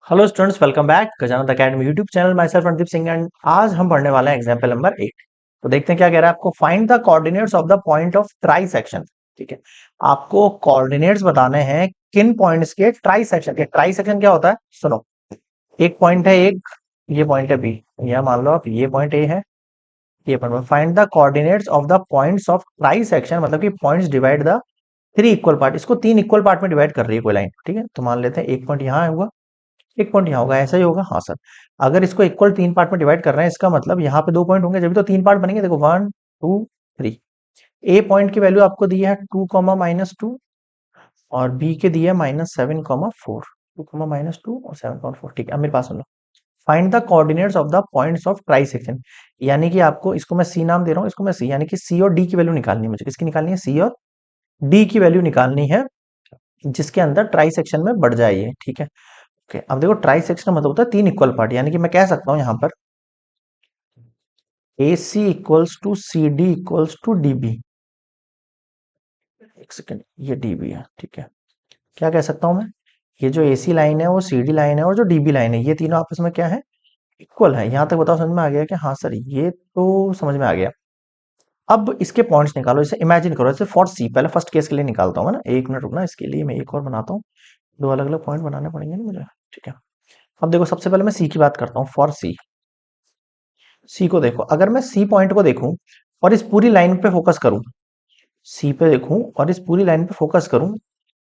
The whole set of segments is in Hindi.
Hello students, welcome back Gajanat academy YouTube channel. Myself Randeep Singh and आज हम पढ़ने वाले हैं एग्जाम्पल नंबर 8। तो देखते हैं क्या कह रहा है आपको। Find the coordinates of the point of try section. ठीक है, आपको कोऑर्डिनेट्स बताने हैं किन पॉइंट्स के ट्राई सेक्शन के। ट्राई सेक्शन क्या होता है सुनो। एक पॉइंट है, एक ये पॉइंट है बी, या मान लो आप ये पॉइंट ए है, ये point. Find the coordinates of the points of try section, मतलब कि points divide the three equal part. इसको तीन इक्वल पार्ट में डिवाइड कर रही है कोई लाइन। ठीक है, तो मान लेते हैं एक पॉइंट यहाँ हुआ, एक पॉइंट यहाँ होगा, ऐसा ही होगा। हाँ सर, अगर इसको इक्वल तीन पार्ट में डिवाइड कर रहे हैं, इसका मतलब यहाँ पे दो पॉइंट होंगे, जब भी तो तीन पार्ट बनेंगे। देखो 1 2 3। ए पॉइंट की वैल्यू आपको दी है 2, -2 और बी के दी है -7, 4। 2, -2 और 7,4। ठीक है, अब मेरे पास सुनो। Find the coordinates of the points of try section. यानी कि आपको, इसको मैं सी नाम दे रहा हूँ, इसको मैं सी, यानी कि सी और डी की वैल्यू निकालनी है मुझे। किसकी निकालनी है? सी और डी की वैल्यू निकालनी है, जिसके अंदर ट्राई सेक्शन में बढ़ जाए ये। ठीक है, ओके। अब देखो, ट्राई सेक्शन का मतलब होता है तीन इक्वल पार्ट, यानी कि मैं कह सकता हूं यहां पर A C equals to C D equals to D B. एक सेकेंड, ये डी बी है। ठीक है, क्या कह सकता हूं मैं? ये जो ए सी लाइन है वो सी डी लाइन है, और जो डी बी लाइन है, ये तीनों आपस में क्या है? इक्वल है। यहां तक बताओ, समझ में आ गया? कि हाँ सर, ये तो समझ में आ गया। अब इसके पॉइंट्स निकालो। इसे इमेजिन करो, जैसे फॉर सी, पहले फर्स्ट केस के लिए निकालता हूँ ना। एक मिनट रुकना, इसके लिए मैं एक और बनाता हूँ। दो अलग अलग पॉइंट बनाने पड़ेंगे ना मुझे। ठीक है, अब देखो, सबसे पहले मैं सी की बात करता हूँ। फॉर सी, सी को देखो, अगर मैं सी पॉइंट को देखूं और इस पूरी लाइन पे फोकस करूं, सी पे देखूं और इस पूरी लाइन पे फोकस करूं,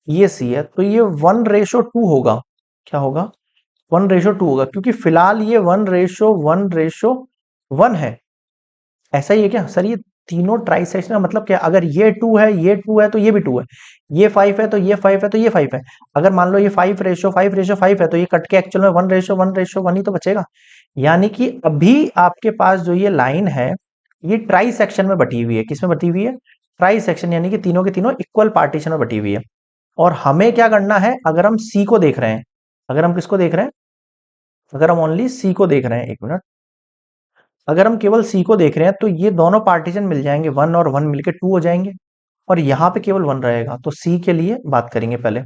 ये सी है, तो ये 1:2 होगा। क्या होगा? 1:2 होगा, क्योंकि फिलहाल ये 1:1:1 है। ऐसा ही है क्या सर? ये तीनों ट्राई सेक्शन का मतलब क्या? अगर ये 2 है, ये 2 है, तो ये भी 2 है। ये 5 है, तो ये 5 है, तो ये 5 है। अगर मान लो ये 5:5:5 है, तो ये कट के एक्चुअल में 1:1:1 ही तो बचेगा। यानी कि अभी आपके पास जो ये लाइन है, ये ट्राई सेक्शन में बटी हुई है। किसमें बटी हुई है? ट्राई सेक्शन, यानी कि तीनों के तीनों इक्वल पार्टीशन में बटी हुई है। और हमें क्या करना है? अगर हम सी को देख रहे हैं, अगर हम किसको देख रहे हैं, अगर हम ओनली सी को देख रहे हैं, एक मिनट, अगर हम केवल सी को देख रहे हैं, तो ये दोनों पार्टीशन मिल जाएंगे, 1 और 1 मिलके 2 हो जाएंगे, और यहाँ पे केवल 1 रहेगा। तो सी के लिए बात करेंगे पहले।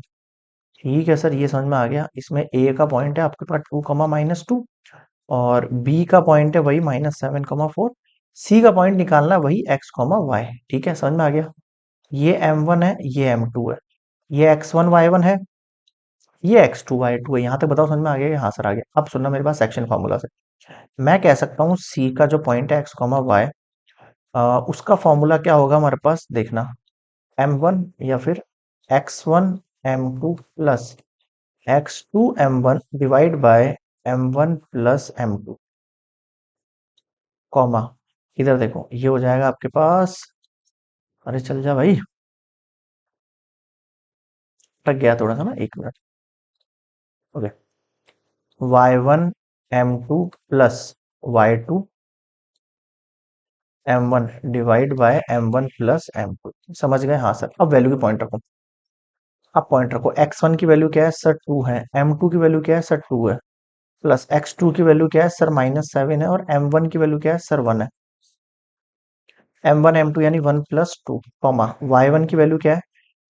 ठीक है सर, ये समझ में आ गया। इसमें ए का पॉइंट है आपके पास 2, और बी का पॉइंट है वही -7, 4। सी का पॉइंट निकालना है वही x, y। ठीक है, समझ में आ गया। ये M1 है, ये M2 है, ये x1, y1 है, ये x2, y2 है। यहां तक बताओ, समझ में आ गया? हाँ सर, आ गया। अब सुनना मेरे पास सेक्शन फॉर्मूला से। मैं कह सकता हूँ सी का जो पॉइंट है x, y, उसका फॉर्मूला क्या होगा हमारे पास? देखना, M1 या फिर x1 M2 plus x2 M1 divide by M1 plus M2, comma, इधर देखो, ये हो जाएगा आपके पास। अरे चल जा भाई, टक गया थोड़ा सा ना, एक minute. Okay, y1 M2 plus y2 M1 divide by M1 plus M2। समझ गए? हाँ सर। अब वैल्यू की पॉइंट रखो। अब पॉइंट रखो, x1 की वैल्यू क्या है सर? 2 है। M2 की वैल्यू क्या है सर? 2 है। प्लस x2 की वैल्यू क्या है सर? -7 है। और M1 की वैल्यू क्या है सर? 1 है। M1 M2 यानी 1 + 2, कॉमा, y1 की वैल्यू क्या है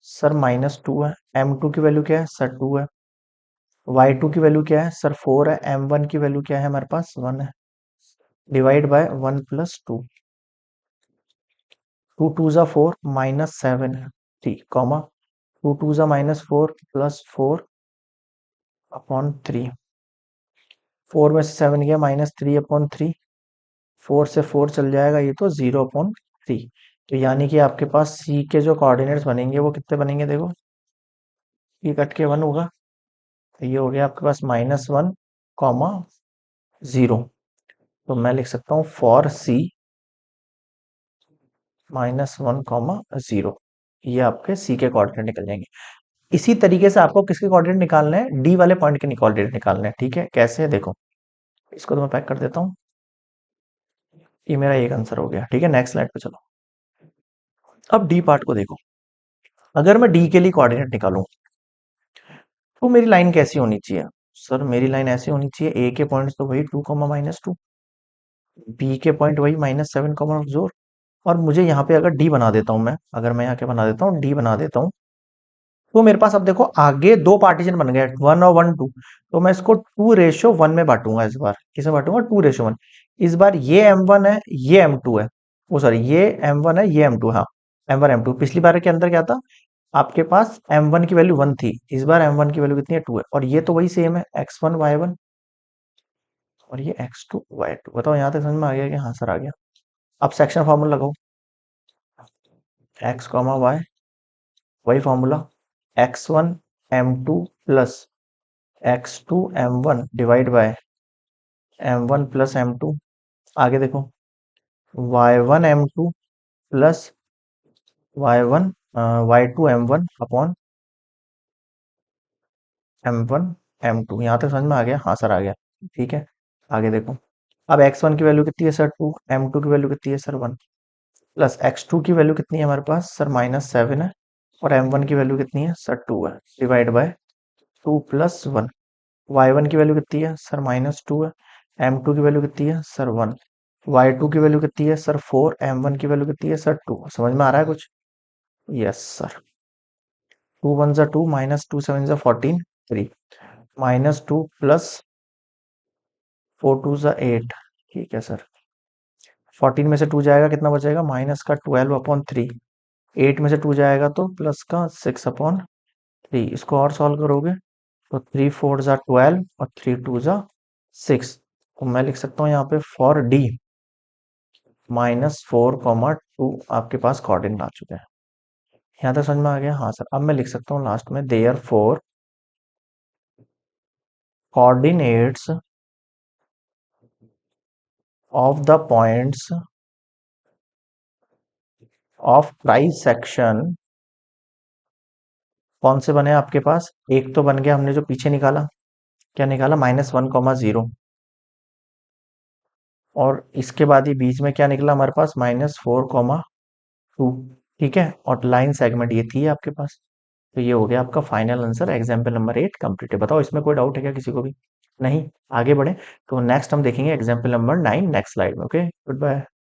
सर? -2 है। M2 की वैल्यू क्या है सर? 2 है। y2 की वैल्यू क्या है सर? 4 है। M1 की वैल्यू क्या है हमारे पास? 1 है। Divide by 1 + 2, 2 2 = 4, -7 3, comma, 2 2 = -4 +4/3। 4 में से 7 गया, -3/3। 4 से 4 चल जाएगा, ये तो 0/3। तो यानी कि आपके पास सी के जो कोऑर्डिनेट्स बनेंगे वो कितने बनेंगे? देखो, ये कट के 1 होगा, तो ये हो गया आपके पास -1, 0। तो मैं लिख सकता हूँ फॉर सी -1, 0। ये आपके सी के कोऑर्डिनेट निकल जाएंगे। इसी तरीके से आपको किसके कोऑर्डिनेट निकालने हैं? डी वाले पॉइंट के कोऑर्डिनेट निकालने हैं। ठीक है, कैसे? देखो, इसको तो मैं पैक कर देता हूँ। ये मेरा एक आंसर हो गया। ठीक है, नेक्स्ट स्लाइड पे चलो। अब डी पार्ट को देखो। अगर मैं डी के लिए कोऑर्डिनेट निकालूं, तो मेरी लाइन कैसी होनी चाहिए? सर, मेरी लाइन ऐसी होनी चाहिए, ए के पॉइंट तो वही 2, -2, बी के पॉइंट वही -7, 4। और मुझे यहाँ पे अगर डी बना देता हूँ मैं, अगर मैं यहाँ के बना देता हूँ, डी बना देता हूँ, तो मेरे पास अब देखो आगे दो पार्टीशन बन गए, 1 और 1 2। तो मैं इसको 2:1 में बांटूंगा इस बार। किसमें बांटूंगा? 2:1। इस बार ये M1 है, ये M2 है। वो सॉरी, ये M1 है, ये M2। हाँ, M1 M2। पिछली बार के अंदर क्या था? आपके पास M1 की वैल्यू 1 थी, इस बार M1 की वैल्यू कितनी है? 2 है। और ये तो वही सेम है, X1 Y1, और ये X2 Y2। बताओ यहाँ तक समझ में आ गया कि हाँ सर आ गया? अब सेक्शन फॉर्मूला लगाओ। X, Y, वही formula. X1 M2 plus X2 M1 divide by M1 plus M2। आगे देखो, Y1 M2 plus Y2 M1 upon M1 M2। यहाँ तक समझ में आ गया? हाँ सर आ गया। ठीक है, आगे देखो। अब X1 की वैल्यू कितनी है सर? 2। M2 की वैल्यू कितनी है सर? 1। प्लस X2 की वैल्यू कितनी है हमारे पास सर? -7 है। और M1 की वैल्यू कितनी है सर? 2 है। Divide by 2 plus 1। Y1 की वैल्यू कितनी है सर? -2 है। M2 की वैल्यू कितनी है सर? 1। Y2 की वैल्यू कितनी है सर? 4। M1 की वैल्यू कितनी है सर? 2। समझ में आ रहा है कुछ? Yes sir. 2 1 जा 2, -2 7 जा 14, 3। -2 प्लस 4 2 जा 8। ठीक है सर। 14 में से 2 जाएगा, कितना बचेगा? माइनस का 12/3। 8 में से 2 जाएगा तो प्लस का 6/3। इसको और सॉल्व करोगे तो 3 4 जा 12 और 3 2 जा 6। तो मैं लिख सकता हूँ यहाँ पे फॉर डी -4, 2 आपके पास कोऑर्डिनेट आ चुके हैं। यहाँ तक समझ में आ गया? हाँ सर। अब मैं लिख सकता हूँ लास्ट में, there four coordinates of the points of trisection कौन से बने आपके पास? एक तो बन गया हमने जो पीछे निकाला, क्या निकाला? -1, 0। और इसके बाद ही बीच में क्या निकला हमारे पास? -4, 2। ठीक है, और लाइन सेगमेंट ये थी आपके पास। तो ये हो गया आपका final answer. Example number 8 complete है। बताओ इसमें कोई डाउट है क्या किसी को भी? नहीं? आगे बढ़े तो नेक्स्ट हम देखेंगे एग्जाम्पल नंबर 9 नेक्स्ट स्लाइड में। Okay, good bye.